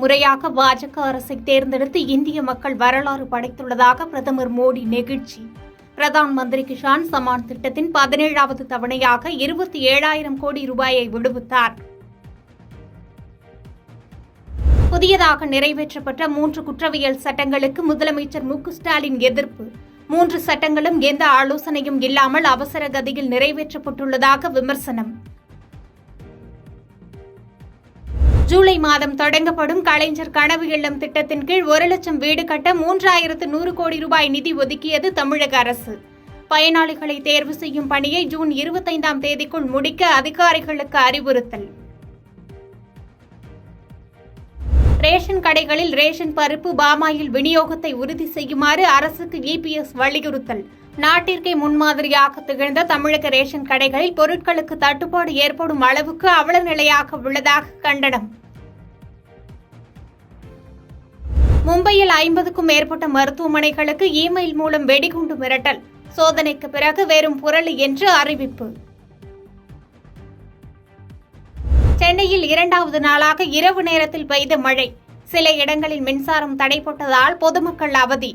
முறையாக பாஜக அரசை தேர்ந்தெடுத்து இந்திய மக்கள் வரலாறு படைத்துள்ளதாக பிரதமர் மோடி நெகிழ்ச்சி. பிரதான் மந்திரி கிஷான் சம்மான் திட்டத்தின் 17வது தவணையாக 27,000 கோடி ரூபாயை விடுவித்தார். புதியதாக நிறைவேற்றப்பட்ட 3 குற்றவியல் சட்டங்களுக்கு முதலமைச்சர் மு.க.ஸ்டாலின் எதிர்ப்பு. 3 சட்டங்களும் எந்த ஆலோசனையும் இல்லாமல் அவசர கதியில் நிறைவேற்றப்பட்டுள்ளதாக விமர்சனம். ஜூலை மாதம் தொடங்கப்படும் கலைஞர் கனவு இல்லம் திட்டத்தின் கீழ் 1 லட்சம் வீடு கட்ட 3,100 கோடி ரூபாய் நிதி ஒதுக்கியது தமிழக அரசு. பயனாளிகளை தேர்வு செய்யும் பணியை ஜூன் 25ஆம் தேதிக்குள் முடிக்க அதிகாரிகளுக்கு அறிவுறுத்தல். ரேஷன் கடைகளில் ரேஷன் பருப்பு பாமாயில் விநியோகத்தை உறுதி செய்யுமாறு அரசுக்கு இபிஎஸ் வலியுறுத்தல். நாட்டிற்கே முன்மாதிரியாக திகழ்ந்த தமிழக ரேஷன் கடைகளில் பொருட்களுக்கு தட்டுப்பாடு ஏற்படும் அளவுக்கு அவல நிலையாக உள்ளதாக கண்டனம். மும்பையில் 50க்கும் மேற்பட்ட மருத்துவமனைகளுக்கு இமெயில் மூலம் வெடிகுண்டு மிரட்டல். சோதனைக்கு பிறகு வெறும் புரளி என்று அறிவிப்பு. சென்னையில் 2வது நாளாக இரவு நேரத்தில் பெய்த மழை. சில இடங்களில் மின்சாரம் தடைப்பட்டதால் பொதுமக்கள் அவதி.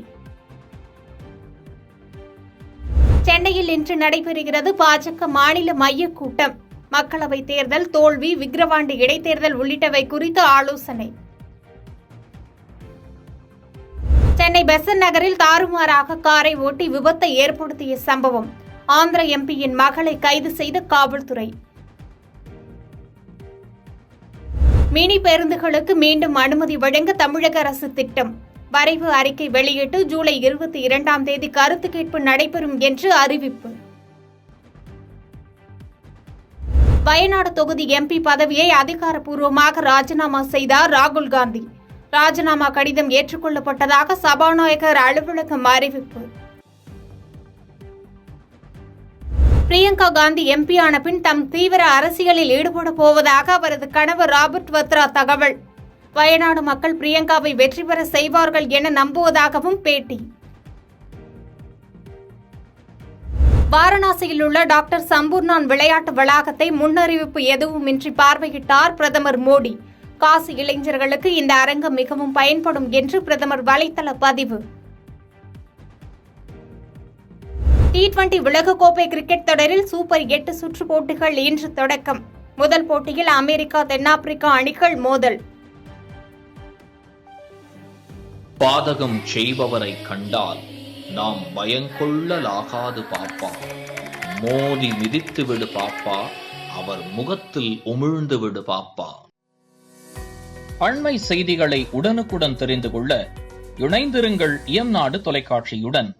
சென்னையில் இன்று நடைபெறுகிறது பாஜக மாநில மைய கூட்டம். மக்களவைத் தேர்தல் தோல்வி, விக்கிரவாண்டி இடைத்தேர்தல் உள்ளிட்டவை குறித்து ஆலோசனை. சென்னை பெசன்ட் நகரில் தாறுமாறாக காரை ஓட்டி விபத்தை ஏற்படுத்திய சம்பவம். ஆந்திர எம்பியின் மகளை கைது செய்த காவல்துறை. மினி பேருந்துகளுக்கு மீண்டும் அனுமதி வழங்க தமிழக அரசு திட்டம். வரைவு அறிக்கை வெளியிட்டு ஜூலை 22ஆம் தேதி கருத்து கேட்பு நடைபெறும் என்று அறிவிப்பு. வயநாடு தொகுதி எம்பி பதவியை அதிகாரப்பூர்வமாக ராஜினாமா செய்தார் ராகுல் காந்தி. ராஜினாமா கடிதம் ஏற்றுக்கொள்ளப்பட்டதாக சபாநாயகர் அலுவலகம் அறிவிப்பு. பிரியங்கா காந்தி எம்பியான பின் தம் தீவிர அரசியலில் ஈடுபட போவதாக அவரது கணவர் ராபர்ட் வத்ரா தகவல். வயநாடு மக்கள் பிரியங்காவை வெற்றி பெற செய்வார்கள் என நம்புவதாகவும் பேட்டி. வாரணாசியில் உள்ள டாக்டர் சம்பூர்ணான் விளையாட்டு வளாகத்தை முன்னறிவிப்பு எதுவுமின்றி பார்வையிட்டார் பிரதமர் மோடி. காசி இளைஞர்களுக்கு இந்த அரங்கம் மிகவும் பயன்படும் என்று பிரதமர் வலைதள பதிவு. T20 உலகக்கோப்பை கிரிக்கெட் தொடரில் சூப்பர் 8 சுற்று போட்டிகள் இன்று தொடக்கம். முதல் போட்டியில் அமெரிக்கா தென்னாப்பிரிக்கா அணிகள் மோதல். பாதகம் செய்பவரை கண்டால் நாம் பயங்கொள்ளலாகாது பாப்பா. மோதி மிதித்து விடு பாப்பா, அவர் முகத்தில் உமிழ்ந்து விடு பாப்பா. அண்மை செய்திகளை உடனுக்குடன் தெரிந்து கொள்ள இணைந்திருங்கள் இயம்நாடு தொலைக்காட்சியுடன்.